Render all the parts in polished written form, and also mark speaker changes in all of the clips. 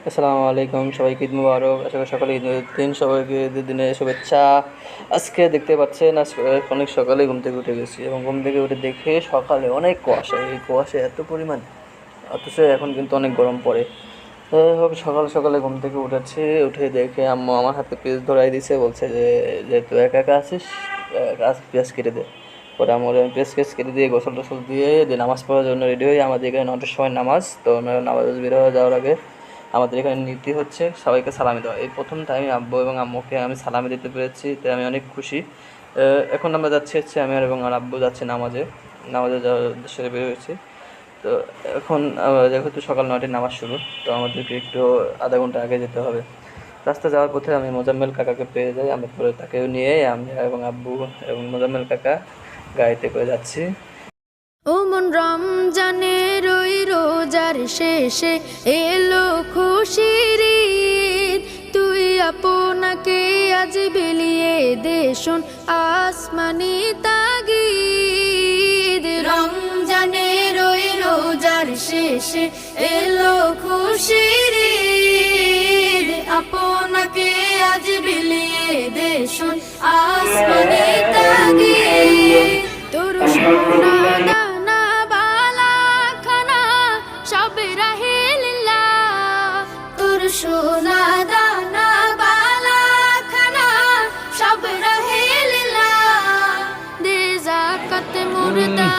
Speaker 1: আসসালামু আলাইকুম, সবাইকে ঈদ মুবারক। আশা করি সকালে ঈদের দিন, সবাইকে ঈদের দিনে শুভেচ্ছা। আজকে দেখতে পাচ্ছেন আজকে অনেক সকালে ঘুম থেকে উঠে গেছি এবং ঘুম থেকে উঠে দেখে সকালে অনেক কুয়াশা, এই কুয়াশা এত পরিমাণ, অথচ এখন কিন্তু অনেক গরম পড়ে। হোক, সকাল সকালে ঘুম থেকে উঠেছি, উঠে দেখে আম্মু আমার হাতে পেঁয়াজ ধরাই দিছে, বলছে যে যেহেতু একা একা আছিস পেঁয়াজ কেটে দে। পরে আমার পেঁয়াজ কেটে দিয়ে গোসল টোসল দিয়ে নামাজ পড়ার জন্য রেডি হই। আমাদের এখানে 9টার সময় নামাজ, তো নামাজ বের হয়ে যাওয়ার আগে আমাদের এখানে নীতি হচ্ছে সবাইকে সালামি দেওয়া। এই প্রথম টাইম আব্বু এবং আম্মুকে আমি সালামি দিতে পেরেছি, তাই আমি অনেক খুশি। এখন আমরা যাচ্ছি হচ্ছে আমি এবং আমার আব্বু যাচ্ছি নামাজে যাওয়ার উদ্দেশ্যে বের হয়েছি। তো এখন যেহেতু সকাল 9টায় নামাজ শুরু, তো আমাদেরকে একটু আধা ঘন্টা আগে যেতে হবে। রাস্তা যাওয়ার পথে আমি মোজাম্মেল কাকাকে পেয়ে যাই, আমি পরে তাকেও নিয়ে আমি এবং আব্বু এবং মোজাম্মেল কাকা গাড়িতে করে যাচ্ছি।
Speaker 2: ও মন রমজানের ওই রোজার শেষে এলো খুশির ঈদ, তুই আপনাকে আজ বিলিয়ে দে শোন আসমানি তাগিদ। রমজানের ওই রোজার শেষে এলো খুশির ঈদ, আপনাকে আজ বিলিয়ে দে শোন আসমানি তাগিদ। তোর সোনা দানা বালা খানা সব রাহে লিল্লাহ, তোর সোনা দানা বালা খানা সব রাহে লিল্লাহ, দে যাকাত মুর্দা।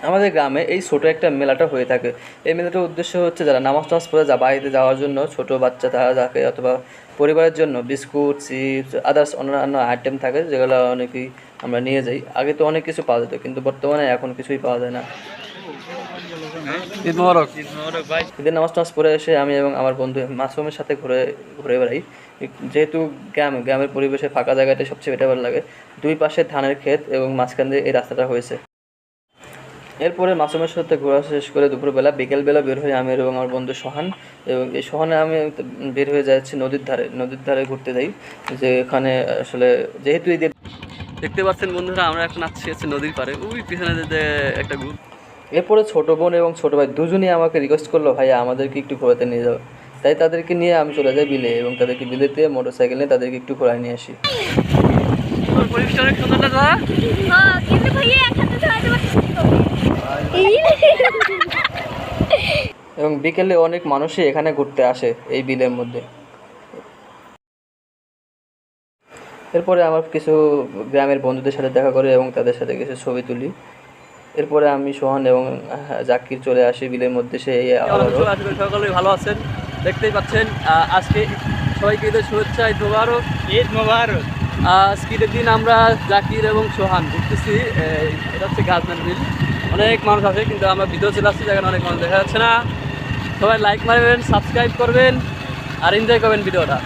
Speaker 1: আমাদের গ্রামে এই ছোটো একটা মেলাটা হয়ে থাকে। এই মেলাটার উদ্দেশ্য হচ্ছে যারা নামাজ পড়ে বাড়িতে যাওয়ার জন্য ছোটো বাচ্চা তারা থাকে, অথবা পরিবারের জন্য বিস্কুট, চিপস, আদার্স অন্যান্য আইটেম থাকে, যেগুলো অনেকেই আমরা নিয়ে যাই। আগে তো অনেক কিছু পাওয়া যেত, কিন্তু বর্তমানে এখন কিছুই পাওয়া যায় না। ঈদ মোবারক। ঈদের নামাজ পড়ে এসে আমি এবং আমার বন্ধু মাসুমের সাথে ঘুরে বেড়াই। যেহেতু গ্রামের পরিবেশে ফাঁকা জায়গাটা সবচেয়ে বেটার ভালো লাগে। দুই পাশে ধানের ক্ষেত এবং মাঝখান দিয়ে এই রাস্তাটা হয়েছে। এরপরে মাসুমের সাথে ঘোরা শেষ করে বিকেলবেলা বের হয়ে আমি এবং আমার বন্ধু সোহান, এবং এই সোহানে আমি বের হয়ে যাচ্ছি নদীর ধারে ঘুরতে যাই, যে এখানে আসলে যেহেতু এই দেখতে পাচ্ছেন বন্ধুরা, আমরা এখন আসছি নদীর পাড়ে, ওই পিছনে একটা গ্রুপ। এরপরে ছোটো বোন এবং ছোটো ভাই দুজনেই আমাকে রিকোয়েস্ট করলো, ভাইয়া আমাদেরকে একটু ঘোরাতে নিয়ে যাও। তাই তাদেরকে নিয়ে আমি চলে যাই বিলে, এবং তাদেরকে বিলেতে মোটরসাইকেল নিয়ে তাদেরকে একটু ঘোরায় নিয়ে আসি। পরিবেশটা অনেক সুন্দর না দাদা? কিন্তু ভাইয়া একসাথে ধরাতে পারছিস না। এবং বিকেলে অনেক মানুষই এখানে ঘুরতে আসে এই বিলের মধ্যে। এরপরে আমার কিছু গ্রামের বন্ধুদের সাথে দেখা করে এবং তাদের সাথে কিছু ছবি তুলি। এরপরে আমি সোহান এবং জাকির চলে আসি বিলের মধ্যে। সকলেই ভালো আছেন, দেখতেই পাচ্ছেন। আজকে সবাইকে ঈদের শুভেচ্ছা, ঈদ মোবারক। ঈদ মোবারক। আজকে ঈদের দিন আমরা জাকির এবং সোহান ঘুরতেছি। এটা হচ্ছে গাজনান বিল। অনেক মানুষ আছে, কিন্তু আমরা ভিডিও চলে আসছি, যেখানে অনেক মানুষ দেখা যাচ্ছে না। সবাই লাইক মারবেন, সাবস্ক্রাইব করবেন আর এনজয় করবেন ভিডিওটা।